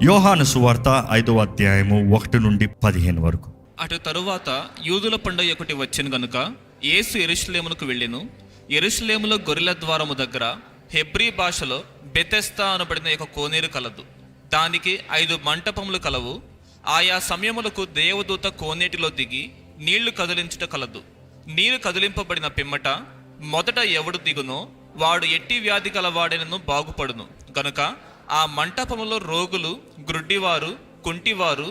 యోహాను సువార్త 5వ అధ్యాయము 1 నుండి 15 వరకు. అటు తరువాత యూదుల పండుగ ఒకటి వచ్చెను గనుక యేసు యెరూషలేమునకు వెళ్ళెను. యెరూషలేములో గొర్రెల ద్వారము దగ్గర హెబ్రీ భాషలో బెతెస్దా అనబడిన ఒక కోనేరు కలదు. దానికి 5 మంటపములు కలవు. ఆయా సమయములకు దేవదూత కోనేటిలో దిగి నీళ్లు కదిలించుట కలదు. నీరు కదిలింపబడిన పిమ్మట మొదట ఎవడు దిగునో వాడు ఎట్టి వ్యాధి గలవాడెనను బాగుపడును గనుక ఆ మంటపములో రోగులు, గ్రుడ్డివారు, కుంటివారు,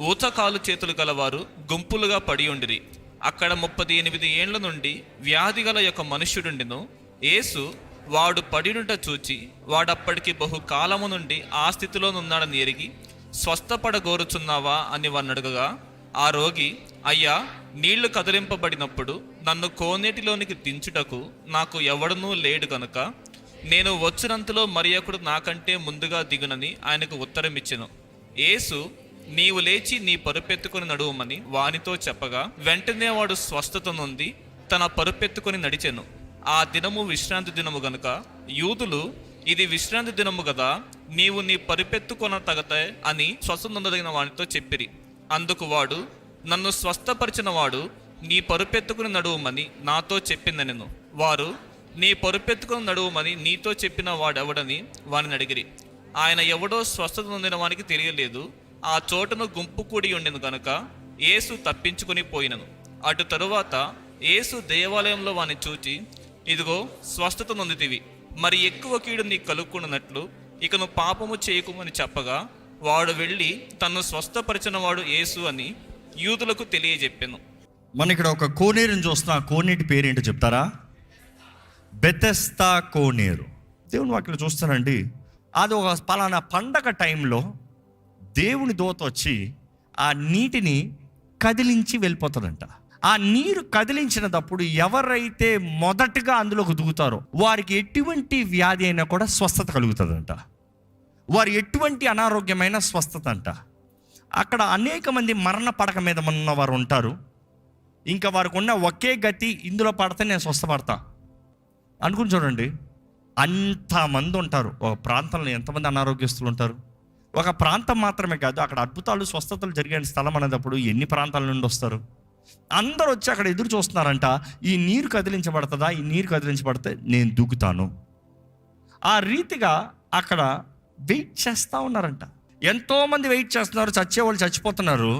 ఊచకాలు చేతులు గలవారు గుంపులుగా పడి ఉండిరి. అక్కడ 38 ఏండ్ల నుండి వ్యాధి గల యొక్క మనుష్యుడుండెను. యేసు వాడు పడినుట చూచి వాడప్పటికి బహుకాలము నుండి ఆ స్థితిలోనున్నాడని ఎరిగి, స్వస్థపడగోరుచున్నావా అని వాడినడుగగా, ఆ రోగి, అయ్యా, నీళ్లు కదిలింపబడినప్పుడు నన్ను కోనేటిలోనికి దించుటకు నాకు ఎవడనూ లేడు గనుక నేను వచ్చినంతలో మరి ఒకడు నాకంటే ముందుగా దిగునని ఆయనకు ఉత్తరమిచ్చెను. యేసు, నీవు లేచి నీ పరుపెత్తుకొని నడువమని వానితో చెప్పగా, వెంటనే వాడు స్వస్థత నొంది తన పరుపెత్తుకొని నడిచెను. ఆ దినము విశ్రాంతి దినము గనుక యూదులు, ఇది విశ్రాంతి దినము గదా, నీవు నీ పరుపెత్తుకొన తగతే అని స్వస్థత నొందదగిన వానితో చెప్పిరి. అందుకు వాడు, నన్ను స్వస్థపరిచిన వాడు నీ పరుపెత్తుకుని నడువమని నాతో చెప్పిందనెను. వారు, నీ పరుపెత్తుకుని నడువమని నీతో చెప్పిన వాడెవడని వానిని అడిగిరి. ఆయన ఎవడో స్వస్థత నొందిన వానికి తెలియలేదు. ఆ చోటును గుంపు కూడి ఉండెను గనుక యేసు తప్పించుకొని పోయినను. అటు తరువాత యేసు దేవాలయంలో వాని చూచి, ఇదిగో స్వస్థత నొందితివి, మరి ఎక్కువ కీడు నీకు కలుక్కున్నట్లు ఇకను పాపము చేయకుమని చెప్పగా, వాడు వెళ్ళి తన్ను స్వస్థపరిచిన వాడు యేసు అని యూదులకు తెలియజెప్పెను. మన ఇక్కడ ఒక కోనేరుని చూస్తున్నా. ఆ కోనేటి పేరేంటో చెప్తారా? బెతెస్దా కోనేరు. దేవుని వాక్యం చూస్తానండి, అది ఒక పలానా పండగ టైంలో దేవుని దూత వచ్చి ఆ నీటిని కదిలించి వెళ్ళిపోతాడంట. ఆ నీరు కదిలించినప్పుడు ఎవరైతే మొదటగా అందులోకి దిగుతారో వారికి ఎటువంటి వ్యాధి అయినా కూడా స్వస్థత కలుగుతుందంట. వారు ఎటువంటి అనారోగ్యమైన స్వస్థత అంట. అక్కడ అనేక మంది మరణ పడక మీద ఉన్నవారు ఉంటారు. ఇంకా వారికి ఉన్న ఒకే గతి, ఇందులో పడితే నేను స్వస్థపడతా అనుకుని చూడండి. అంతమంది ఉంటారు ఒక ప్రాంతంలో. ఎంతమంది అనారోగ్యస్తులు ఉంటారు? ఒక ప్రాంతం మాత్రమే కాదు, అక్కడ అద్భుతాలు, స్వస్థతలు జరిగే స్థలం అనేటప్పుడు ఎన్ని ప్రాంతాల నుండి వస్తారు? అందరూ వచ్చి అక్కడ ఎదురు చూస్తున్నారంట. ఈ నీరు కదిలించబడుతుందా? ఈ నీరు కదిలించబడితే నేను దూకుతాను. ఆ రీతిగా అక్కడ వెయిట్ చేస్తూ ఉన్నారంట. ఎంతోమంది వెయిట్ చేస్తున్నారు. చచ్చేవాళ్ళు చచ్చిపోతున్నారు.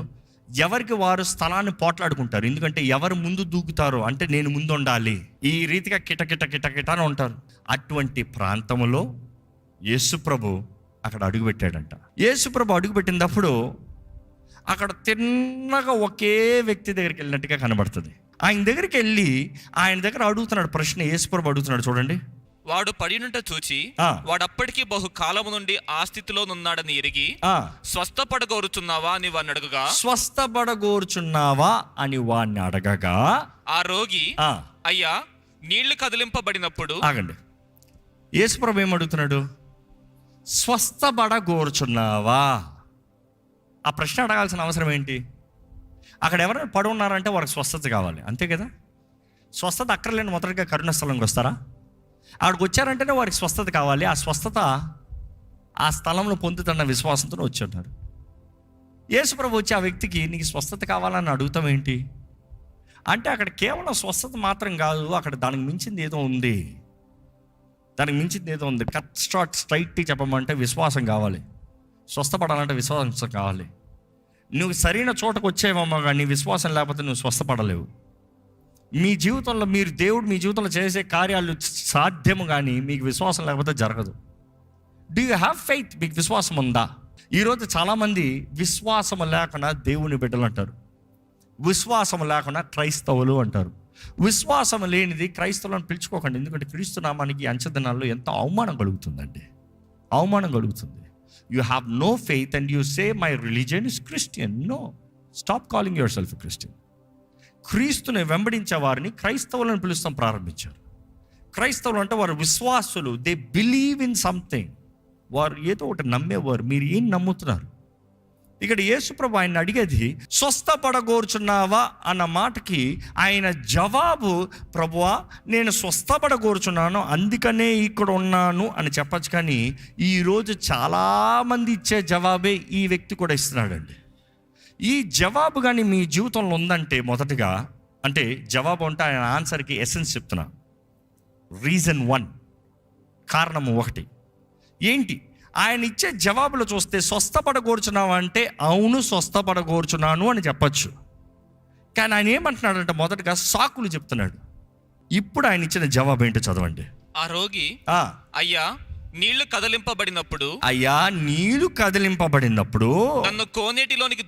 ఎవరికి వారు స్థలాన్ని పోట్లాడుకుంటారు. ఎందుకంటే ఎవరు ముందు దూకుతారో అంటే నేను ముందు ఉండాలి. ఈ రీతిగా కిటకిట అని ఉంటారు. అటువంటి ప్రాంతంలో యేసుప్రభు అక్కడ అడుగుపెట్టాడంట. యేసుప్రభు అడుగుపెట్టినప్పుడు అక్కడ తిన్నగా ఒకే వ్యక్తి దగ్గరికి వెళ్ళినట్టుగా కనబడుతుంది. ఆయన దగ్గరికి వెళ్ళి ఆయన దగ్గర అడుగుతున్నాడు ప్రశ్న. యేసుప్రభు అడుగుతున్నాడు, చూడండి. వాడు పడినుంట చూచి వాడప్పటికి బహుకాలము నుండి ఆ స్థితిలో నున్నాడని ఎరిగి, స్వస్థపడగోరుచున్నావా అని వాడిని అడగగా, స్వస్థపడగోరుచున్నావా అని వాడిని అడగగా, ఆ రోగి, అయ్యా, నీళ్లు కదిలింపబడినప్పుడు. ఆగండి, యేసుప్రభు ఏమడుగుతున్నాడు? స్వస్థపడగోరుచున్నావా? ఆ ప్రశ్న అడగాల్సిన అవసరం ఏంటి? అక్కడ ఎవరైనా పడి ఉన్నారంటే వారికి స్వస్థత కావాలి, అంతే కదా. స్వస్థత అక్కర్లేని మొదటిగా కరుణ స్థలంకి వస్తారా? అక్కడికి వచ్చారంటేనే వారికి స్వస్థత కావాలి. ఆ స్వస్థత ఆ స్థలంలో పొందుతున్న విశ్వాసంతో వచ్చి ఉంటారు. యేసుప్రభు వచ్చి ఆ వ్యక్తికి, నీకు స్వస్థత కావాలని అడుగుతాం ఏంటి అంటే, అక్కడ కేవలం స్వస్థత మాత్రం కాదు, అక్కడ దానికి మించింది ఏదో ఉంది. దానికి మించింది ఏదో ఉంది. కట్ స్ట్రైట్ చెప్పమంటే విశ్వాసం కావాలి. స్వస్థపడాలంటే విశ్వాసం కావాలి. నువ్వు సరైన చోటకు వచ్చేవమ్మా, కానీ విశ్వాసం లేకపోతే నువ్వు స్వస్థపడలేవు. మీ జీవితంలో దేవుడు మీ జీవితంలో చేసే కార్యాలు సాధ్యము, కానీ మీకు విశ్వాసం లేకపోతే జరగదు. Do you have faith? మీకు విశ్వాసం ఉందా? ఈరోజు చాలామంది విశ్వాసం లేకుండా దేవుని బిడ్డలు అంటారు, విశ్వాసం లేకుండా క్రైస్తవులు అంటారు. విశ్వాసం లేనిది క్రైస్తవులను పిలుచుకోకండి. ఎందుకంటే క్రీస్తు నామానికి అంచెదినాల్లో ఎంత అవమానం కలుగుతుందండి, అవమానం కలుగుతుంది. You have no faith and you say my religion is Christian. No, stop calling yourself Christian. క్రీస్తుని వెంబడించే వారిని క్రైస్తవులను పిలుస్తాం ప్రారంభించారు. క్రైస్తవులు అంటే వారు విశ్వాసులు. They believe in something. వారు ఏదో ఒకటి నమ్మేవారు. మీరు ఏం నమ్ముతున్నారు? ఇక్కడ యేసుప్రభు ఆయన అడిగేది స్వస్థపడగోరుచున్నావా అన్న మాటకి ఆయన జవాబు, ప్రభువా నేను స్వస్థపడగోరుచున్నాను అందుకనే ఇక్కడ ఉన్నాను అని చెప్పచ్చు. కానీ ఈరోజు చాలామంది ఇచ్చే జవాబే ఈ వ్యక్తి కూడా ఇస్తున్నాడండి. ఈ జవాబు కానీ మీ జీవితంలో ఉందంటే, మొదటగా అంటే జవాబు అంటే ఆయన ఆన్సర్కి ఎసెన్స్ చెప్తున్నా. రీజన్ 1, కారణము 1 ఏంటి? ఆయన ఇచ్చే జవాబులు చూస్తే స్వస్థపడగోరుచున్నావు అంటే అవును స్వస్థపడగోరుచున్నాను అని చెప్పచ్చు. కానీ ఆయన ఏమంటున్నాడంటే మొదటగా సాకులు చెప్తున్నాడు. ఇప్పుడు ఆయన ఇచ్చిన జవాబు ఏంటో చదవండి. ఆ రోగి అయ్యా నీళ్లు కదిలింపబడినప్పుడు నన్ను కోనేటిలోకి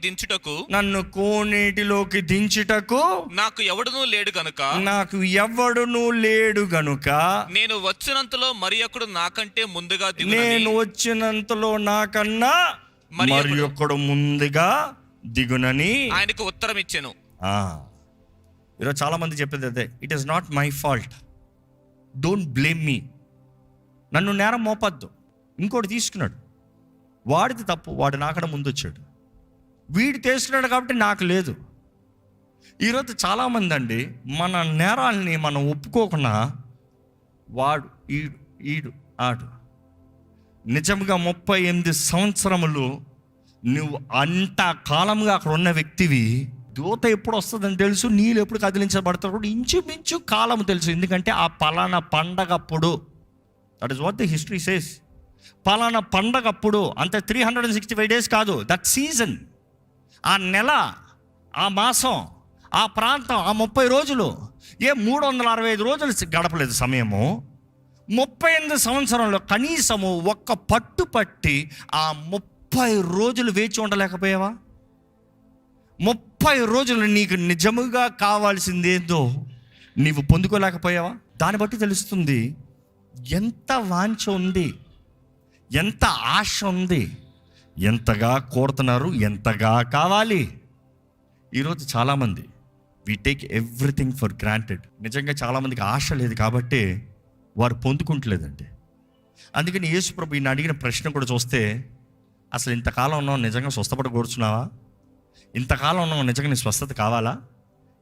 దించుటకు నాకు ఎవడునూ లేడు గనుక నేను వచ్చినంతలో మరి ఒకడు నాకంటే ముందుగా దిగునని ఆయనకు ఉత్తరం ఇచ్చాను. ఈరోజు చాలా మంది చెప్పేది అదే, it is not my fault, don't blame me. నన్ను నేరం మోపద్దు. ఇంకోటి తీసుకున్నాడు, వాడిది తప్పు, వాడు నాకన్నా ముందు వచ్చాడు, వీడు తీసుకున్నాడు కాబట్టి నాకు లేదు. ఈరోజు చాలామంది అండి మన నేరాలని మనం ఒప్పుకోకుండా వాడు ఈడు ఆడు. నిజంగా 38 సంవత్సరములు నువ్వు అంత కాలంగా అక్కడ ఉన్న వ్యక్తివి. దూత ఎప్పుడు వస్తుందని తెలుసు, నీళ్ళు ఎప్పుడు కదిలించబడతారు కూడా ఇంచుమించు కాలం తెలుసు. ఎందుకంటే ఆ పలానా పండగప్పుడు, that is what the history says. పలానా పండగప్పుడు, అంతే 365 days కాదు, దట్ సీజన్, ఆ నెల, ఆ మాసం, ఆ ప్రాంతం, ఆ 30 రోజులు, 365 రోజులు గడపలేదు సమయము. 38 సంవత్సరంలో కనీసము ఒక్క పట్టు పట్టి ఆ 30 రోజులు వేచి ఉండలేకపోయావా? 30 రోజులు నీకు నిజముగా కావాల్సిందేందో నీవు పొందుకోలేకపోయావా? దాన్ని బట్టి తెలుస్తుంది ఎంత వాంఛ ఉంది, ఎంత ఆశ ఉంది, ఎంతగా కోరుతున్నారు, ఎంతగా కావాలి. ఈరోజు చాలామంది we take everything for granted. నిజంగా చాలామందికి ఆశ లేదు కాబట్టి వారు పొందుకుంటలేదండి. అందుకని యేసుప్రభు ఈయన అడిగిన ప్రశ్న కూడా చూస్తే, అసలు ఇంతకాలం ఉన్నావు నిజంగా స్వస్థపడ కోరుచున్నావా? ఇంతకాలం ఉన్నావు నిజంగా నీ స్వస్థత కావాలా?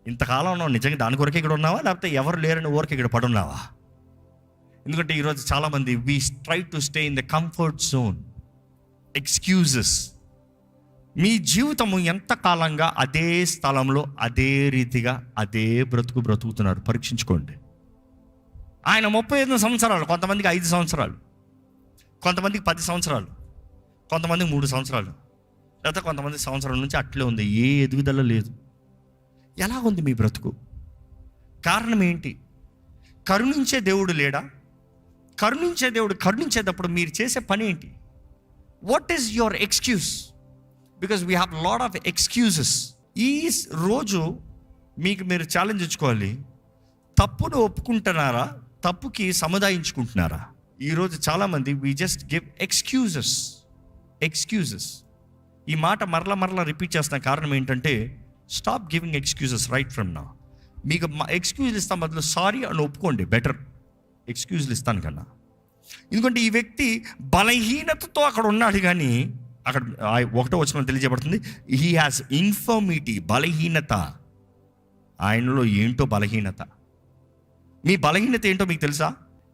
ఇంతకాలం ఉన్నావు నిజంగా దాని కొరకే ఇక్కడ ఉన్నావా, లేకపోతే ఎవరు లేరని ఊరికి ఇక్కడ పడున్నావా? ఎందుకంటే ఈరోజు చాలామంది we try to stay in the comfort zone, excuses. మీ జీవితము ఎంతకాలంగా అదే స్థలంలో అదే రీతిగా అదే బ్రతుకుతున్నారు? పరీక్షించుకోండి. ఆయన 35 సంవత్సరాలు, కొంతమందికి 5 సంవత్సరాలు, కొంతమందికి 10 సంవత్సరాలు, కొంతమందికి 3 సంవత్సరాలు, లేకపోతే కొంతమంది సంవత్సరం నుంచి అట్లే ఉంది, ఏ ఎదుగుదల లేదు. ఎలా ఉంది మీ బ్రతుకు? కారణం ఏంటి? కరుణించే దేవుడు లేడా? కరుణించే దేవుడు కరుణించేటప్పుడు మీరు చేసే పని ఏంటి? What is your excuse? Because we have lot of excuses. ఈ రోజు మీకు మీరు ఛాలెంజ్ ఇచ్చుకోవాలి. తప్పును ఒప్పుకుంటున్నారా, తప్పుకి సముదాయించుకుంటున్నారా? ఈరోజు చాలామంది వీ జస్ట్ గివ్ ఎక్స్క్యూజెస్. ఈ మాట మరలా రిపీట్ చేస్తున్న కారణం ఏంటంటే, stop giving excuses right from now. మీకు ఎక్స్క్యూజ్లు ఇస్తాం బదులు సారీ అని ఒప్పుకోండి, బెటర్. ఎక్స్క్యూజ్లు ఇస్తాను కన్నా. ఎందుకంటే ఈ వ్యక్తి బలహీనతతో అక్కడ ఉన్నాడు, కానీ అక్కడ 1వ వచనం తెలియజేయబడుతుంది, హీ హ్యాస్ ఇన్ఫర్మిటీ, బలహీనత. ఆయనలో ఏంటో బలహీనత. మీ బలహీనత ఏంటో మీకు తెలుసా?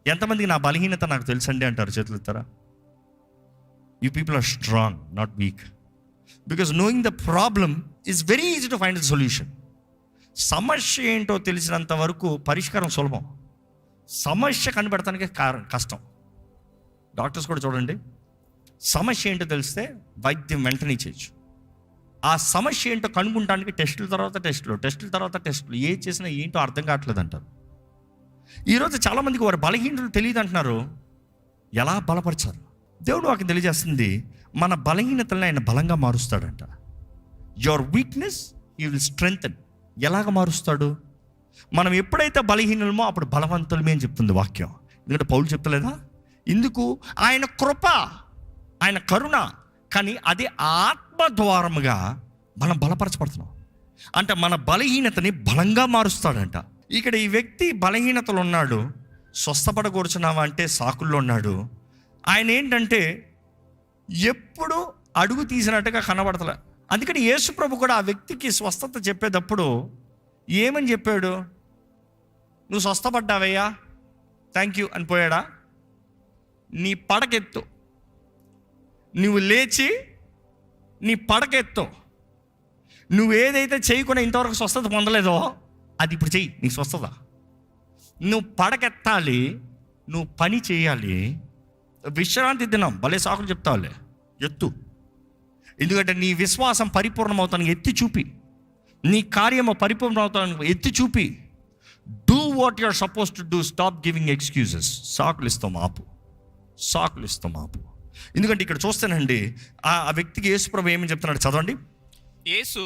ఎంతమందికి నా బలహీనత నాకు తెలుసండి అంటారు? చేతులు ఎత్తారా? You people are strong, not weak. Because knowing the problem is very easy to find the solution. సమస్య ఏంటో తెలిసినంత వరకు పరిష్కారం సులభం. సమస్య కనిపెడటానికి కష్టం. డాక్టర్స్ కూడా చూడండి, సమస్య ఏంటో తెలిస్తే వైద్యం వెంటనే చేయొచ్చు. ఆ సమస్య ఏంటో కనుక్కుంటానికి టెస్టుల తర్వాత టెస్టులు, ఏ చేసినా ఏంటో అర్థం కావట్లేదు అంటారు. ఈరోజు చాలామందికి వారి బలహీనతలు తెలియదు అంటున్నారు. ఎలా బలపరచారు? దేవుడు వాకి తెలియజేస్తుంది, మన బలహీనతలను ఆయన బలంగా మారుస్తాడంట. Your weakness he will strengthen. ఎలాగ మారుస్తాడు? మనం ఎప్పుడైతే బలహీనమో అప్పుడు బలవంతులమే అని చెప్తుంది వాక్యం. ఎందుకంటే పౌలు చెప్తలేదా? ఇందుకు ఆయన కృప, ఆయన కరుణ, కానీ అది ఆత్మ ద్వారముగా మనం బలపరచబడుతున్నాం. అంటే మన బలహీనతని బలంగా మారుస్తాడంట. ఇక్కడ ఈ వ్యక్తి బలహీనతలు ఉన్నాడు, స్వస్థపడకూర్చున్నావా అంటే సాకుల్లో ఉన్నాడు. ఆయన ఏంటంటే ఎప్పుడు అడుగు తీసినట్టుగా కనబడతలే. అందుకని యేసు ప్రభు కూడా ఆ వ్యక్తికి స్వస్థత చెప్పేటప్పుడు ఏమని చెప్పాడు? నువ్వు స్వస్థపడ్డావయ్యా, థ్యాంక్ యూ అని పోయాడా? నీ పడకెత్తు, నువ్వు లేచి నీ పడకెత్తు, నువ్వు ఏదైతే చేయకుండా ఇంతవరకు స్వస్థత పొందలేదో అది ఇప్పుడు చెయ్యి, నీకు స్వస్థత. నువ్వు పడకెత్తాలి, నువ్వు పని చేయాలి. విశ్రాంతి దినం భలే సాకులు చెప్తావులే, ఎత్తు. ఎందుకంటే నీ విశ్వాసం పరిపూర్ణమవుతానికి ఎత్తి చూపి, నీ కార్యము పరిపూర్ణమవుతానికి ఎత్తి చూపి. Do what you're suppose to do, stop giving excuses. సాకులు ఇస్తాం ఆపు, సాకులు ఇస్తాం ఆపు. ఎందుకంటే ఇక్కడ చూస్తానండి, ఆ వ్యక్తికి యేసు ప్రభు ఏమని చెప్తున్నాడు చదవండి. యేసు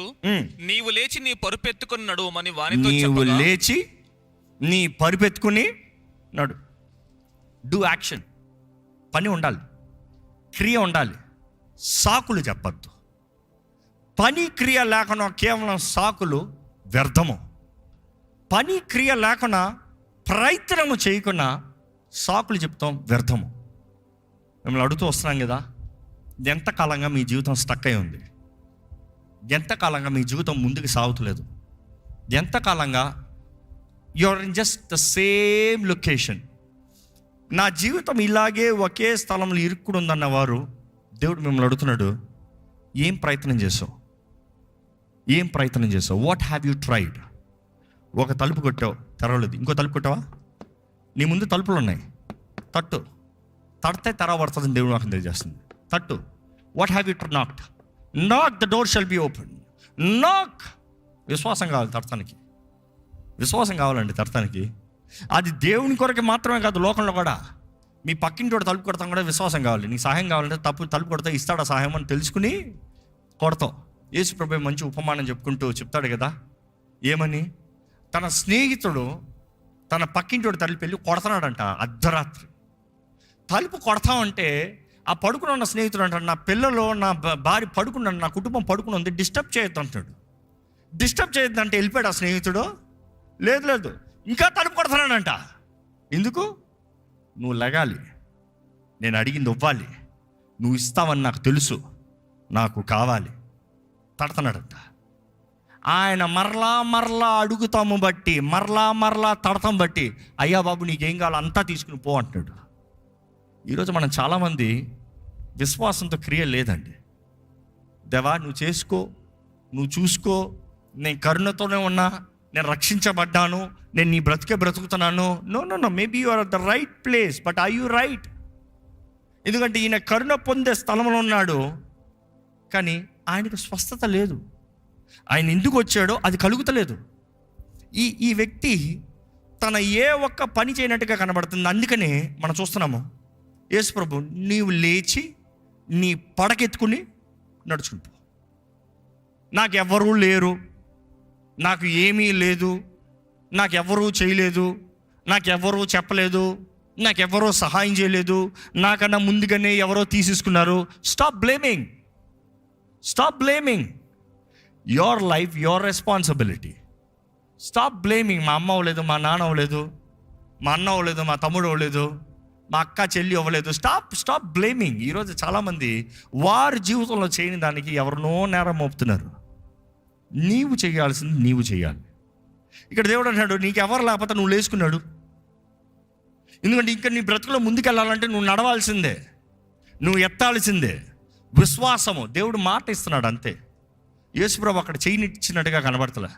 నీవు లేచి నీ పరుపెత్తుకుని నడువమని వానితో నీవు చెప్పగా, లేచి నీ పరుపెత్తుకుని నడు. డూ యాక్షన్, పని ఉండాలి, క్రియ ఉండాలి, సాకులు చెప్పద్దు. పని క్రియ లేకుండా కేవలం సాకులు వ్యర్థము. పని క్రియ లేకుండా ప్రయత్నము చేయకుండా సాకులు చెప్తాం వ్యర్థము. మిమ్మల్ని అడుగుతూ వస్తున్నాం కదా, ఎంతకాలంగా మీ జీవితం స్టక్ అయి ఉంది? ఎంతకాలంగా మీ జీవితం ముందుకు సాగుతలేదు? ఎంతకాలంగా you are in just the same location? నా జీవితం ఇలాగే ఒకే స్థలంలో ఇరుక్కుడు ఉందన్నవారు దేవుడు మిమ్మల్ని అడుగుతున్నాడు, ఏం ప్రయత్నం చేసావు? ఏం ప్రయత్నం చేసావు? What have you tried? ఒక తలుపు కొట్టావు, తెరవలేదు. ఇంకో తలుపు కొట్టావా? నీ ముందు తలుపులు ఉన్నాయి, తట్టు. తడితే తెరవబడుతుందని దేవుడు నాకు తెలియజేస్తుంది. తట్టు. What have you knocked? Knock, the door shall be open. Knock. విశ్వాసం కావాలి తడతానికి, విశ్వాసం కావాలండి తడతానికి. అది దేవుని కొరకు మాత్రమే కాదు, లోకంలో కూడా. మీ పక్కింటి వాడు తలుపు కొడతాం కూడా విశ్వాసం కావాలి. నీకు సహాయం కావాలంటే తలుపు కొడతా ఇస్తాడా సహాయం అని తెలుసుకుని కొడతావు. యేసు ప్రభు మంచి ఉపమానం చెప్పుకుంటూ చెప్తాడు కదా, ఏమని? తన స్నేహితుడు తన పక్కింటి వాడు తలుపు వెళ్ళి కొడతాడంట అర్ధరాత్రి. తలుపు కొడతామంటే ఆ పడుకుని ఉన్న స్నేహితుడు అంటాడు, నా పిల్లలు నా భార్య పడుకున్నాడు, నా కుటుంబం పడుకుని ఉంది, డిస్టర్బ్ చేయొద్దు అంటాడు. డిస్టర్బ్ చేయొద్దు అంటే వెళ్ళిపోయాడు ఆ స్నేహితుడు. లేదు, ఇంకా తలుపు కొడతానంట. ఎందుకు? నువ్వు లగాలి, నేను అడిగింది ఇవ్వాలి, నువ్వు ఇస్తావని నాకు తెలుసు, నాకు కావాలి. తడతాడంట. ఆయన మరలా అడుగుతాము బట్టి, మరలా తడతాం బట్టి, అయ్యా బాబు నీకేం కావాలో అంతా తీసుకుని పో అంటున్నాడు. ఈరోజు మనం చాలామంది విశ్వాసంతో క్రియ లేదండి. దేవా నువ్వు చేసుకో, నువ్వు చూసుకో, నేను కరుణతోనే ఉన్నా, నేను రక్షించబడ్డాను, నేను నీ బ్రతుకుతున్నాను. No, maybe you are at the right place, but are you right? ఎందుకంటే ఈయన కరుణ పొందే స్థలంలో ఉన్నాడు, కానీ ఆయనకు స్వస్థత లేదు. ఆయన ఎందుకు వచ్చాడో అది కలుగుతలేదు. ఈ వ్యక్తి తన ఏ ఒక్క పని చేయనట్టుగా కనబడుతుంది. అందుకనే మనం చూస్తున్నాము, యేసు ప్రభు నీవు లేచి నీ పడకెత్తుకుని నడుచుకుని పో. నాకెవ్వరూ లేరు, నాకు ఏమీ లేదు, నాకెవ్వరూ చేయలేదు, నాకెవ్వరూ చెప్పలేదు, నాకెవ్వరూ సహాయం చేయలేదు, నాకన్నా ముందుగానే ఎవరో తీసేసుకున్నారు. Stop blaming your life, your responsibility. Stop blaming. మా అమ్మ అవ్వలేదు, మా నాన్న అవ్వలేదు, మా అన్న అవ్వలేదు, మా తమ్ముడు అవ్వలేదు, మా అక్క చెల్లి అవ్వలేదు. Stop blaming. ఈరోజు చాలామంది వారి జీవితంలో చేయని దానికి ఎవరినో నేరం మోపుతున్నారు. నీవు చేయాల్సింది నీవు చేయాలి. ఇక్కడ దేవుడు అంటాడు, నీకు ఎవరు లేకపోతే నువ్వు లేచుకున్నాడు. ఎందుకంటే ఇంకా నీ బ్రతుకులో ముందుకెళ్ళాలంటే నువ్వు నడవాల్సిందే, నువ్వు ఎత్తాల్సిందే. విశ్వాసము. దేవుడు మాట ఇస్తున్నాడు అంతే. యేసుప్రభు అక్కడ చేయనిచ్చినట్టుగా కనబడతలే.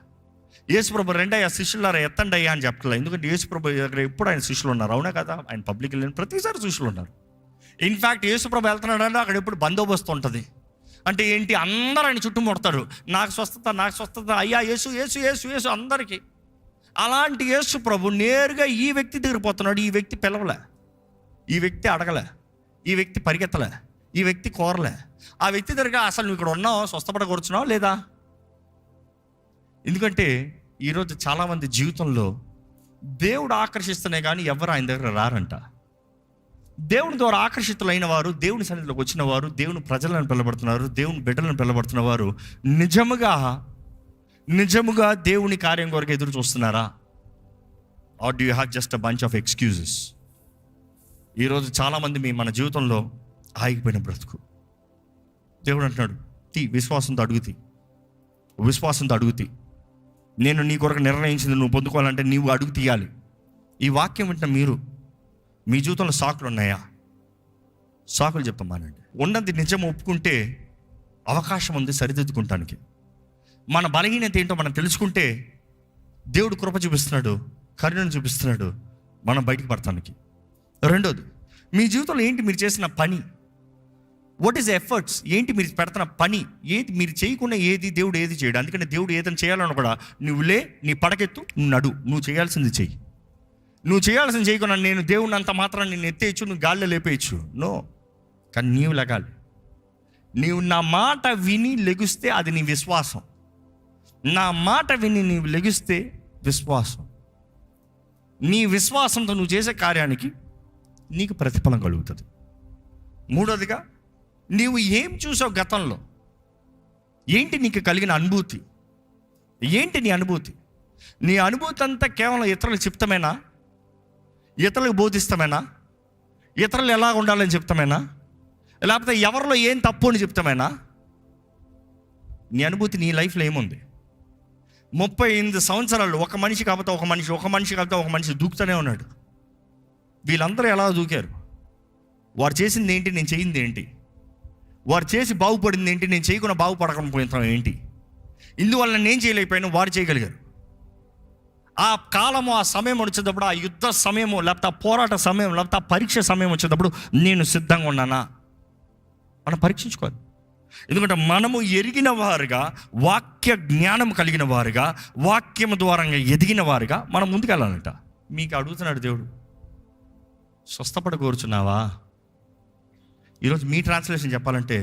యేసుప్రభు రెండయ్యా శిష్యులారా ఎత్తండి అయ్యా అని చెప్పలే. ఎందుకంటే యేసుప్రభు దగ్గర ఎప్పుడు ఆయన శిష్యులు ఉన్నారు, అవునా కదా? ఆయన పబ్లిక్ వెళ్ళిన ప్రతిసారి శిష్యులు ఉన్నారు. ఇన్ఫ్యాక్ట్ యేసుప్రభు వెళ్తున్నాడు అంటే అక్కడ ఎప్పుడు బందోబస్తు ఉంటుంది. అంటే ఏంటి? అందరూ ఆయన చుట్టుముడతారు, నాకు స్వస్థత, అయ్యా యేసు అందరికీ. అలాంటి యేసు ప్రభు నేరుగా ఈ వ్యక్తి దగ్గర పోతున్నాడు. ఈ వ్యక్తి పిలవలే, ఈ వ్యక్తి అడగలే, ఈ వ్యక్తి పరిగెత్తలే, ఈ వ్యక్తి కోరలే. ఆ వ్యక్తి దగ్గర అసలు నువ్వు ఇక్కడ ఉన్నావు, స్వస్థపడకూర్చున్నావు లేదా? ఎందుకంటే ఈరోజు చాలామంది జీవితంలో దేవుడు ఆకర్షిస్తేనే కానీ ఎవరు ఆయన దగ్గర రారంట. దేవుని ద్వారా ఆకర్షితులైన వారు, దేవుని సన్నిధిలోకి వచ్చిన వారు, దేవుని ప్రజలను పిలబడుతున్నారు, దేవుని బిడ్డలను పిలబడుతున్న వారు నిజముగా దేవుని కార్యం కొరకు ఎదురు చూస్తున్నారా? Or do you have just a bunch of excuses? ఈరోజు చాలామంది మన జీవితంలో ఆగిపోయిన బ్రతుకు. దేవుడు అంటున్నాడు, విశ్వాసంతో అడుగుతీ. నేను నీ కొరకు నిర్ణయించింది నువ్వు పొందుకోవాలంటే నీవు అడుగు తీయాలి. ఈ వాక్యం వింటున్న మీరు, మీ జీవితంలో సాకులు ఉన్నాయా? సాకులు చెప్పమానండి. ఉన్నది నిజం ఒప్పుకుంటే అవకాశం ఉంది సరిదిద్దుకుంటానికి. మన బలహీనత ఏంటో మనం తెలుసుకుంటే దేవుడు కృప చూపిస్తున్నాడు, కరుణను చూపిస్తున్నాడు మనం బయటికి పడటానికి. రెండోది, మీ జీవితంలో ఏంటి మీరు చేసిన పని? What is efforts? ఏంటి మీరు పెడుతున్న పని? ఏది మీరు చేయకుండా దేవుడు ఏది చేయడు. అందుకని దేవుడు ఏదైనా చేయాలని కూడా నువ్వు నీ పడకెత్తు, నువ్వు చేయాల్సింది చెయ్యి. నువ్వు చేయాల్సింది చేయకుండా నేను దేవుడిని అంత మాత్రం నేను ఎత్తేయచ్చు, నువ్వు గాల్లో లేపేయచ్చు. నో, కానీ నీవు లెగాలి. నీవు నా మాట విని లెగిస్తే అది నీ విశ్వాసం. నా మాట విని నీవు లెగిస్తే విశ్వాసం. నీ విశ్వాసంతో నువ్వు చేసే కార్యానికి నీకు ప్రతిఫలం కలుగుతుంది. మూడోదిగా, నీవు ఏం చూసావు గతంలో? ఏంటి నీకు కలిగిన అనుభూతి? ఏంటి నీ అనుభూతి? నీ అనుభూతి అంతా కేవలం ఇతరులకు చెప్తామేనా? ఇతరులకు బోధిస్తామేనా? ఇతరులు ఎలా ఉండాలని చెప్తామేనా? లేకపోతే ఎవరిలో ఏం తప్పు అని చెప్తామేనా? నీ అనుభూతి నీ లైఫ్లో ఏముంది? 38 సంవత్సరాలు ఒక మనిషి కాకపోతే ఒక మనిషి దూకుతూనే ఉన్నాడు. వీళ్ళందరూ ఎలా దూకారు? వారు చేసింది ఏంటి, నేను చేయింది ఏంటి? వారు చేసి బాగుపడింది ఏంటి, నేను చేయకుండా బాగుపడకపోతాం ఏంటి? ఇందువల్ల నేను చేయలేకపోయినా వారు చేయగలిగారు. ఆ కాలము, ఆ సమయం వచ్చేటప్పుడు, ఆ యుద్ధ సమయము, లేకపోతే ఆ పోరాట సమయం, లేకపోతే ఆ పరీక్ష సమయం వచ్చేటప్పుడు నేను సిద్ధంగా ఉన్నానా? మనం పరీక్షించుకోవాలి. ఎందుకంటే మనము ఎరిగిన వారుగా, వాక్య జ్ఞానం కలిగిన వారుగా, వాక్యం ద్వారా ఎదిగిన వారుగా మనం ముందుకెళ్ళాలంట. మీకు అడుగుతున్నాడు దేవుడు, స్వస్థపడ కోరుచున్నావా? ఈరోజు మీ ట్రాన్స్లేషన్ చెప్పాలంటే,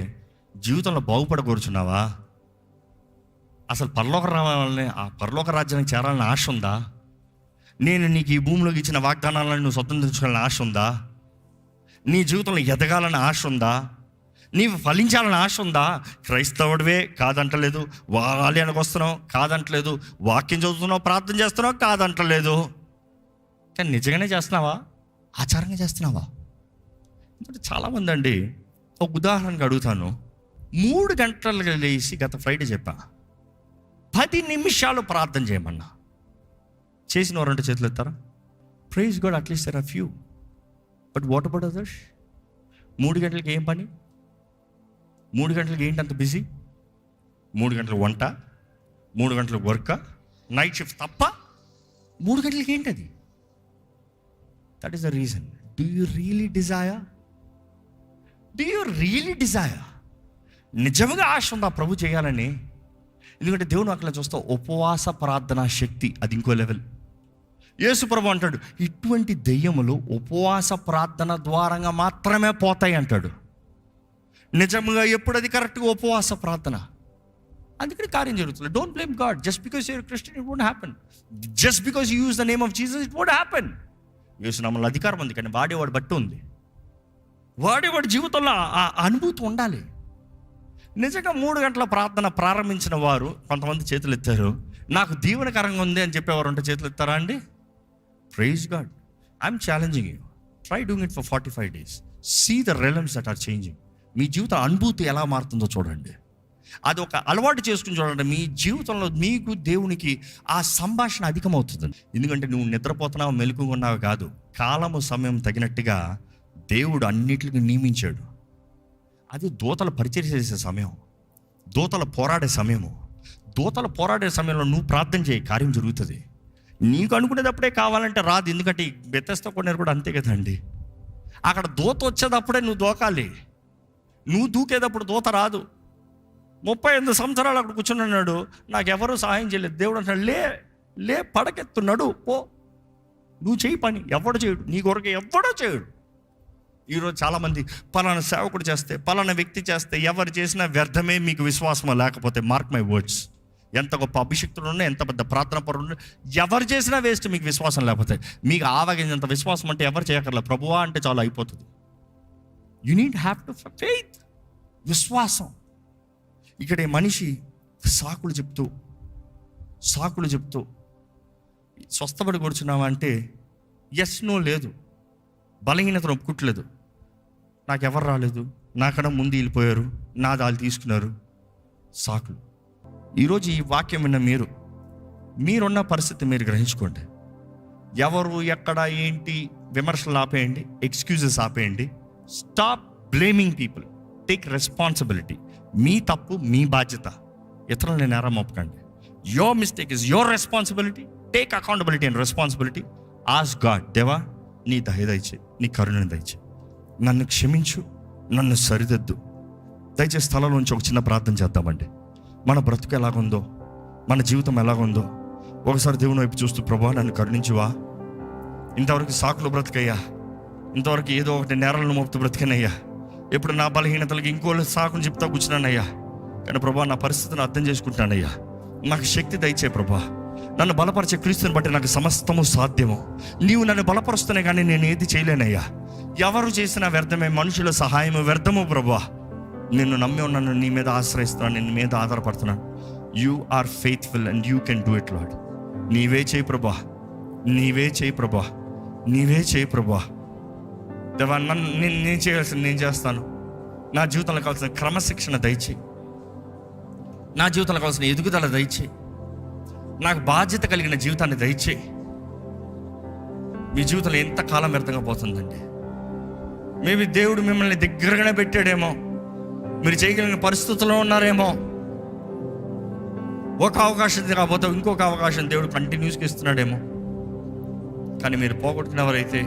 జీవితంలో బాగుపడ కోరుచున్నావా? అసలు పరలోక రావాలని, ఆ పరలోక రాజ్యానికి చేరాలని ఆశ ఉందా? నేను నీకు ఈ భూమిలోకి ఇచ్చిన వాగ్దానాలను నువ్వు స్వతంత్రించుకోవాలని ఆశ ఉందా? నీ జీవితంలో ఎదగాలని ఆశ ఉందా? నీవు ఫలించాలని ఆశ ఉందా? క్రైస్తవుడివే కాదంటలేదు, ఆలయానికి వస్తున్నావు కాదంటలేదు, వాక్యం చదువుతున్నావు, ప్రార్థన చేస్తున్నావు కాదంటలేదు, కానీ నిజంగానే చేస్తున్నావా? ఆచారంగా చేస్తున్నావా? ఎందుకంటే చాలామంది అండి, ఒక ఉదాహరణకు అడుగుతాను. 3 గంటలకు లేచి గత ఫ్రైడే చెప్పా, 10 నిమిషాలు ప్రార్థన చేయమన్నా. చేసిన వారంటే చేతులు ఎత్తారా? Praise God, at least there are few. But what about others? 3 గంటలకి ఏం పని? 3 గంటలకి ఏంటి అంత బిజీ? 3 గంటలకు వంట, 3 గంటలకు వర్క్, నైట్ షిఫ్ట్ తప్ప 3 గంటలకి ఏంటి అది? That is the reason. Do you really desire? నిజంగా ఆశ ఉందా ప్రభు చేయాలని? ఎందుకంటే దేవుని అక్కడ చూస్తే ఉపవాస ప్రార్థనా శక్తి అది ఇంకో లెవెల్. యేసు ప్రభు అంటాడు, ఇటువంటి దెయ్యములు ఉపవాస ప్రార్థన ద్వారంగా మాత్రమే పోతాయి అంటాడు. నిజంగా ఎప్పుడు అది కరెక్ట్గా ఉపవాస ప్రార్థన, అందుకని కార్యం జరుగుతుంది. Don't blame God. Just because you're Christian it won't happen. Just because you use the name of Jesus it won't happen. యేసు నామములో అధికారం ఉంది, కానీ వాడేవాడు బట్టి ఉంది. వాడేవాడి జీవితంలో ఆ అనుభూతి ఉండాలి. నిజంగా 3 గంటల ప్రార్థన ప్రారంభించిన వారు కొంతమంది చేతులు ఎత్తారు. నాకు దీవెనకరంగా ఉంది అని చెప్పేవారు ఉంటే చేతులు ఎత్తారా అండి? Praise God. I'm challenging you, try doing it for 45 days. See the realms that are changing. మీ జీవిత అనుభూతి ఎలా మారుతుందో చూడండి. అది ఒక అలవాటు చేసుకుని చూడండి. మీ జీవితంలో మీకు దేవునికి ఆ సంభాషణ అధికమవుతుంది. ఎందుకంటే నువ్వు నిద్రపోతున్నావు, మెలకుగా ఉన్నావు కాదు. కాలము సమయం తగినట్టుగా దేవుడు అన్నిటికీ నియమించాడు. అది దూతలు పరిచయం చేసే సమయం, దూతలు పోరాడే సమయము. దూతలు పోరాడే సమయంలో నువ్వు ప్రార్థన చేయి, కార్యం జరుగుతుంది. నీకు అనుకునేటప్పుడే కావాలంటే రాదు. ఎందుకంటే బెతెస్దా కొన్నారు కూడా అంతే కదండి. అక్కడ దూత వచ్చేటప్పుడే నువ్వు దూకాలి. నువ్వు దూకేటప్పుడు దూత రాదు. 38 సంవత్సరాలు అక్కడ కూర్చున్నాడు, నాకెవరూ సహాయం చేయలేదు. దేవుడు అంటాడు, లే పడకెత్తున్నాడు, పో, నువ్వు చేయి పని. ఎవడు చేయడు, నీ కొరకు ఎవడో చేయడు. ఈరోజు చాలామంది పలానా సేవకుడు చేస్తే, పలానా వ్యక్తి చేస్తే, ఎవరు చేసినా వ్యర్థమే. మీకు విశ్వాసం లేకపోతే, మార్క్ మై వర్డ్స్, ఎంత గొప్ప అభిషక్తులు ఉన్నా, ఎంత పెద్ద ప్రార్థన పరులు ఉన్నా, ఎవరు చేసినా వేస్ట్. మీకు విశ్వాసం లేకపోతే, మీకు ఆవగించేంత విశ్వాసం అంటే ఎవరు చేయక్కర్లే, ప్రభువా అంటే చాలా అయిపోతుంది. You need have to faith, విశ్వాసం. ఇక్కడ ఈ మనిషి సాకులు చెప్తూ స్వస్థపడి కూర్చున్నావా అంటే ఎస్ నో లేదు, బలహీనతను ఒప్పుకోవట్లేదు. నాకెవరు రాలేదు, నాకన్నా ముందు వెళ్ళిపోయారు, నా దాలు తీసుకున్నారు, సాకులు. ఈరోజు ఈ వాక్యం విన్న మీరున్న పరిస్థితి మీరు గ్రహించుకోండి. ఎవరు ఎక్కడ ఏంటి విమర్శలు ఆపేయండి, ఎక్స్క్యూజెస్ ఆపేయండి. Stop blaming people, take responsibility. మీ తప్పు మీ బాధ్యత, ఇతరులని నేరం మోపకండి. Your mistake is your responsibility. Take accountability and responsibility. Ask God, దేవా నీ దయ దయచే, నీ కరుణను దయచే, నన్ను క్షమించు, నన్ను సరిదిద్దు. దయచేసి స్థలంలోంచి ఒక చిన్న ప్రార్థన చేద్దామండి. మన బ్రతుకు ఎలాగుందో, మన జీవితం ఎలాగుందో ఒకసారి దేవుని వైపు చూస్తూ, ప్రభువా నన్ను కరుణించువా, ఇంతవరకు సాకులు బ్రతికయ్యా, ఇంతవరకు ఏదో ఒకటి నేరాలను మోపుతూ బ్రతికనయ్యా, ఇప్పుడు నా బలహీనతలకి ఇంకోళ్ళు సాకుని చెప్తా కూర్చున్నానయ్యా, కానీ ప్రభువా నా పరిస్థితిని అర్థం చేసుకుంటానయ్యా, నాకు శక్తి దయచే ప్రభువా, నన్ను బలపరిచే క్రీస్తుని బట్టి నాకు సమస్తము సాధ్యము. నీవు నన్ను బలపరుస్తూనే కానీ నేను ఏది చేయలేనయ్యా. ఎవరు చేసిన వ్యర్థమే, మనుషుల సహాయము వ్యర్థము ప్రభువా. నిన్ను నమ్మి ఉన్నాను, నీ మీద ఆశ్రయిస్తున్నాను, నిన్ను మీద ఆధారపడుతున్నాను. You are faithful and you can do it Lord. నీవే చేయి ప్రభా, నీవే చేయి ప్రభా, నీవే చేయి ప్రభా. దేవా నేను చేయాల్సింది నేను చేస్తాను. నా జీవితంలో కావాల్సిన క్రమశిక్షణ దయచేయి, నా జీవితంలో కావాల్సిన ఎదుగుదల దయచేయి, నాకు బాధ్యత కలిగిన జీవితాన్ని దయచేయి. మీ జీవితంలో ఎంత కాలం వ్యర్థంగా పోతుందండి. మేబీ దేవుడు మిమ్మల్ని దగ్గరగానే పెట్టాడేమో, మీరు చేయగలిగిన పరిస్థితుల్లో ఉన్నారేమో. ఒక అవకాశం కాకపోతే ఇంకొక అవకాశం దేవుడు కంటిన్యూస్గా ఇస్తున్నాడేమో. కానీ మీరు పోగొట్టుకున్నవారైతే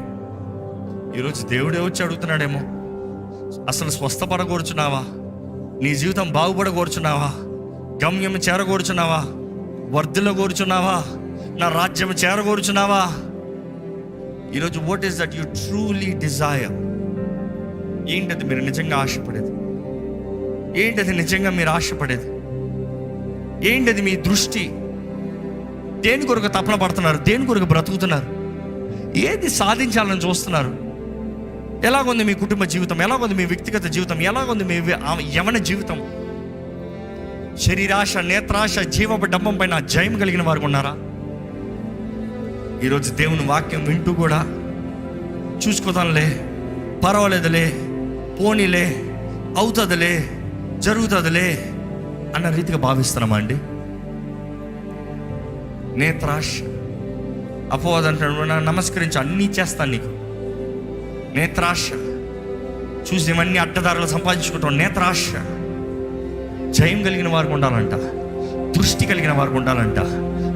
ఈరోజు దేవుడే వచ్చి అడుగుతున్నాడేమో, అసలు స్వస్థపడకూర్చున్నావా, నీ జీవితం బాగుపడకూర్చున్నావా, గమ్యం చేరకూర్చున్నావా, వర్ధిలో కూర్చున్నావా, నా రాజ్యం చేరకూర్చున్నావా. ఈరోజు what is that you truly desire? ఏంటది మీరు నిజంగా ఆశపడేది? ఏంటది నిజంగా మీరు ఆశపడేది? ఏంటది మీ దృష్టి? దేని కొరకు తపన పడుతున్నారు? దేని కొరకు బ్రతుకుతున్నారు? ఏది సాధించాలని చూస్తున్నారు? ఎలాగుంది మీ కుటుంబ జీవితం? ఎలాగుంది మీ వ్యక్తిగత జీవితం? ఎలాగుంది మీ యవన జీవితం? శరీరాశ, నేత్రాశ, జీవపు డంబం పైన జయం కలిగిన వారు ఉన్నారా? ఈరోజు దేవుని వాక్యం వింటూ కూడా చూసుకోదాంలే, పర్వాలేదులే, పోనీలే, అవుతుందిలే, జరుగుతుందిలే అన్న రీతిగా భావిస్తున్నామా అండి? నేత్రాశ, అపోవాదంటాడు, నమస్కరించి అన్నీ చేస్తాను నీకు. నేత్రాశ, చూసి ఇవన్నీ అడ్డదారులు సంపాదించుకుంటాం. నేత్రాశ, జయం కలిగిన వారికి ఉండాలంట, దృష్టి కలిగిన వారికి ఉండాలంట.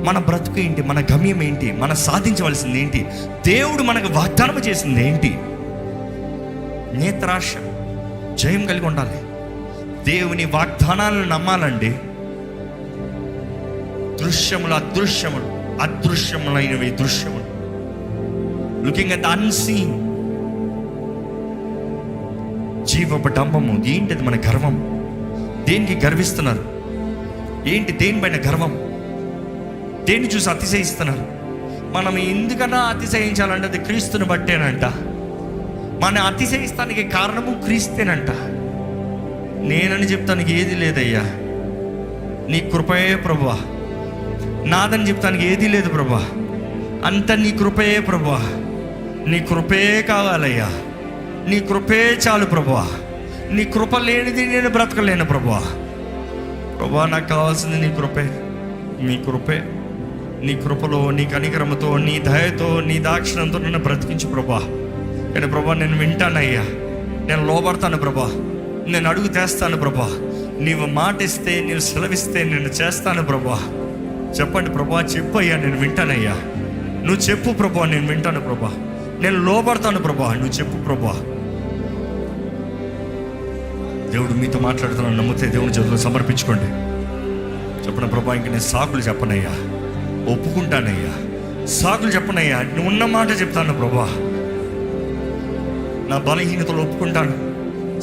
మన బ్రతుకు ఏంటి? మన గమ్యం ఏంటి? మనం సాధించవలసింది ఏంటి? దేవుడు మనకు వాగ్దానం చేసింది ఏంటి? నేత్రాశ, జయం కలిగి ఉండాలి. దేవుని వాగ్దానాలను నమ్మాలండి. దృశ్యములు అదృశ్యములు, అదృశ్యములైనవి దృశ్యములు. Looking at the unseen. జీవపు డంబము ఏంటిది? మన గర్వం. దేనికి గర్విస్తున్నారు? ఏంటి? దేనిపైన గర్వం? దేన్ని చూసి అతిశయిస్తున్నారు? మనం ఎందుకన్నా అతిశయించాలంటే అది క్రీస్తుని బట్టేనంట. మన అతిశయిస్తానికి కారణము క్రీస్తేనంట. నేనని చెప్తానికి ఏది లేదయ్యా, నీ కృపయే ప్రభువా. నాదని చెప్తానికి ఏది లేదు ప్రభువా, అంత నీ కృపయే ప్రభువా. నీ కృపే కావాలయ్యా, నీ కృపే చాలు ప్రభువా. నీ కృప లేనిది నేను బ్రతకలేను ప్రభువా. ప్రభువా నాకు కావాల్సింది నీ కృపే, నీ కృపే. నీ కృపలో, నీ కనికరముతో, నీ దయతో, నీ దాక్షిణంతో నన్ను బ్రతికించు ప్రభువా. కానీ ప్రభువా నేను వింటానయ్యా, నేను లోబడతాను ప్రభువా, నేను అడుగు తెస్తాను ప్రభువా. నీవు మాట ఇస్తే, నీవు సెలవిస్తే నేను చేస్తాను ప్రభువా. చెప్పండి ప్రభువా, చెప్పు అయ్యా, నేను వింటానయ్యా. నువ్వు చెప్పు ప్రభువా, నేను వింటాను ప్రభువా. నేను లోబడతాను ప్రభువా, నువ్వు చెప్పు ప్రభువా. దేవుడు మీతో మాట్లాడుతున్నాను నమ్మితే దేవుని చేతుల్లో సమర్పించుకోండి. చెప్పిన ప్రభా, ఇంక నేను సాకులు చెప్పనయ్యా, ఒప్పుకుంటానయ్యా. సాకులు చెప్పనయ్యా, నువ్వు ఉన్న మాట చెప్తాను ప్రభా. నా బలహీనతలు ఒప్పుకుంటాను,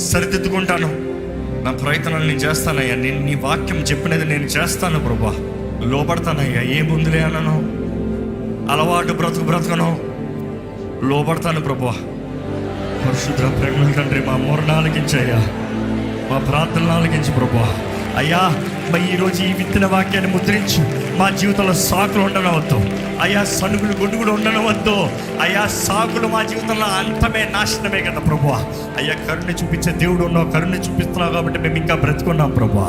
సరిదిద్దుకుంటాను. నా ప్రయత్నాలు నేను చేస్తానయ్యా. నేను నీ వాక్యం చెప్పినది నేను చేస్తాను ప్రభా. లోబడతానయ్యా. ఏముందిలే అన్నను, అలవాటు బ్రతుకను, లోబడతాను ప్రభా. పరిశుద్ధ ప్రేమ తండ్రి, మా మొరను ఆలకించయ్యా, మా ప్రార్థనలు ఆలకించు ప్రభా. అయ్యా మరి ఈరోజు ఈ విత్తన వాక్యాన్ని ముద్రించి మా జీవితంలో సాకులు ఉండనవద్దు అయ్యా, సనుగులు గొడుగులు ఉండనవద్దు అయ్యా. సాకులు మా జీవితంలో అంతమే నాశనమే కదా ప్రభువా. అయ్యా, కరుణ చూపించే దేవుడు ఉన్నావు, కరుణ చూపిస్తున్నావు కాబట్టి మేము ఇంకా బ్రతుకున్నాం ప్రభువా.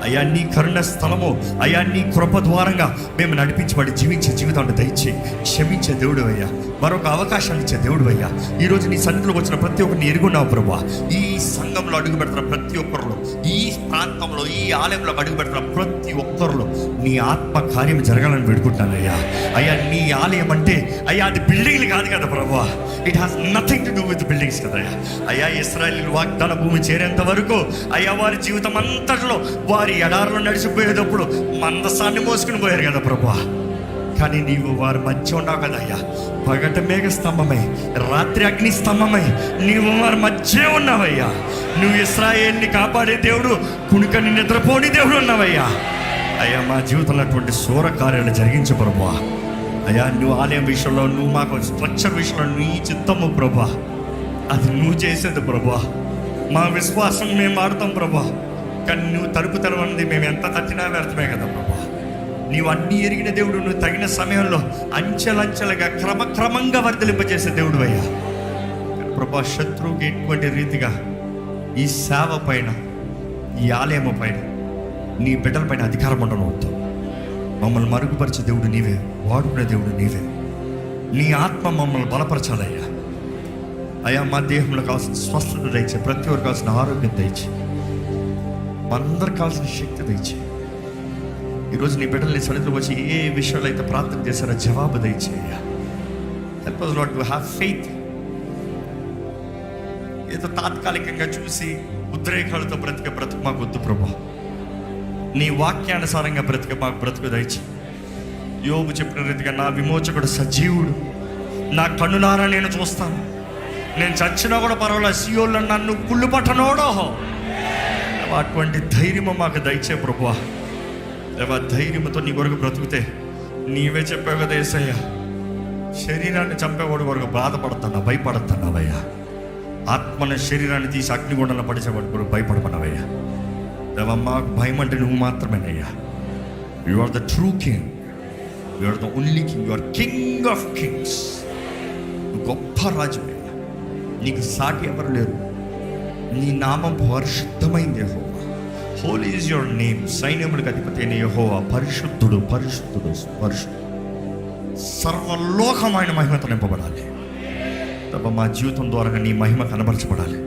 అయ్యా, నీ కరుణ స్థలము అయ్యా, నీ కృప ద్వారంగా మేము నడిపించబడి జీవించే జీవితాన్ని దయచి క్షమించే దేవుడు అయ్యా, మరొక అవకాశాన్ని ఇచ్చే దేవుడు అయ్యా. ఈరోజు నీ సన్నిధిలోకి వచ్చిన ప్రతి ఒక్కరిని ఎరుగున్నావు ప్రభువా. ఈ సంఘంలో అడుగు పెడుతున్న ప్రతి ఒక్కరిలో, ఈ ప్రాంతంలో, ఈ ఆలయంలో అడుగు పెడుతున్న ప్రతి ఒక్కరిలో నీ ఆత్మ కార్యం జరగాలని పెడుకుంటాను అయ్యా. అయ్యా, నీ ఆలయం అంటే అయ్యా అది బిల్డింగ్లు కాదు కదా ప్రభువా. It has nothing to do with buildings కదా అయ్యా. ఇశ్రాయేలు వాగ్దాన భూమి చేరేంత వరకు అయ్యా వారి జీవితం అంతట్లో వారి ఎడారిలో నడిచిపోయేటప్పుడు మందసాన్ని మోసుకుని పోయారు కదా ప్రభువా. కానీ నీవు వారి మధ్య ఉన్నావు కదయ్యా. పగట మేఘ స్తంభమై, రాత్రి అగ్ని స్తంభమై నీవు వారి మధ్య ఉన్నావయ్యా. నువ్వు ఇశ్రాయేల్ని కాపాడే దేవుడు, కునుకని నిద్రపోని దేవుడు ఉన్నావయ్యా. అయ్యా, మా జీవితంలో అటువంటి శూర కార్యాలు జరిగించు ప్రభువా. అయ్యా, నువ్వు ఆలయం విషయంలో, నువ్వు మాకు స్వచ్ఛ విషయంలో నీ చిత్తము ప్రభువా, అది నువ్వు చేసేది ప్రభువా. మా విశ్వాసం మేము ఆడతాం ప్రభువా, కానీ నువ్వు తలుపు తెరవనిది మేము ఎంత తట్టినా వ్యర్థమే కదా ప్రభువా. నీవు అన్నీ ఎరిగిన దేవుడు, నువ్వు తగిన సమయంలో అంచెలంచెలుగా క్రమక్రమంగా వర్ధలింపజేసే దేవుడు అయ్యా. ప్రభా, శత్రువుకి ఎటువంటి రీతిగా ఈ సేవ పైన, ఈ ఆలయము పైన, నీ బిడ్డల పైన అధికారం ఉండనవద్దు. మమ్మల్ని మరుగుపరిచే దేవుడు నీవే, వాడుకునే దేవుడు నీవే. నీ ఆత్మ మమ్మల్ని బలపరచాలయ్యా. అయ్యా, మా దేహంలో కావాల్సిన స్వస్థత దయచే, ప్రతి ఒక్కరు కావాల్సిన ఆరోగ్యం దయచే, అందరికి కావాల్సిన శక్తి దయచే. ఈరోజు నీ బిడ్డల్ని సన్నిధిలో వచ్చి ఏ విషయాలు అయితే ప్రార్థన చేశారో జవాబు దయచేయ్యా. Help us Lord to have faith. ఏదో తాత్కాలికంగా చూసి ఉద్రేకాలతో బ్రతికే బ్రతుకు మాకు వద్దు ప్రభా. నీ వాక్యానుసారంగా బ్రతికే మాకు బ్రతుకు దయచి. యోబు చెప్పిన రీతిగా నా విమోచకుడు సజీవుడు, నా కన్నులారా నేను చూస్తాను, నేను చచ్చినా కూడా పర్వాలేదు, సియోల్లో నన్ను కుళ్ళు పట్టనోడో. అటువంటి ధైర్యము మాకు దయచే ప్రభువా. ధైర్యంతో నీ కొరకు బ్రతుకుతే నీవే చెప్పావు కదా యేసయ్యా, శరీరాన్ని చంపేవాడు కొరకు బాధపడుతున్నా, భయపడుతున్నావయ్యా. ఆత్మని శరీరాన్ని తీసి అగ్నిగుండంలో పడిచేవాడు కొరకు భయపడమన్నావయ్యా. దేవా, మాకు భయం అంటే నువ్వు మాత్రమేనయ్యా. You are the true king, you are the only king, you are king of kings. నువ్వు గొప్ప రాజు అయ్యా, నీకు సాటి ఎవరు లేరు. నీ నామం పరిశుద్ధమైంది యెహోవా. Holy is your name. సైన్యములకు అధిపతి అయిన యెహోవా పరిశుద్ధుడు, పరిశుద్ధుడు, పరిశుద్ధుడు. సర్వలోకమైన మహిమతో నింపబడాలి. తప్ప మా జీవితం ద్వారా నీ మహిమ కనబరచబడాలి.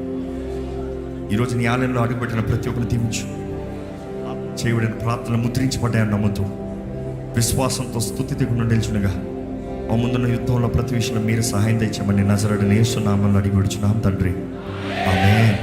ఈరోజు నీ ఆలయంలో అడుగుపెట్టిన ప్రతి ఒక్కరిని దీవించు. చేయబడిన ప్రార్థనలు ముద్రించబడ్డాయని నమ్ముతూ విశ్వాసంతో స్తుతి దిగుండా నిల్చునగా మా ముందున్న యుద్ధంలో ప్రతి విషయంలో మీరు సహాయం తెచ్చామని నజరేయుడైన యేసు నామములో అడిగి విడుచున్నాం తండ్రి. ఆమేన్.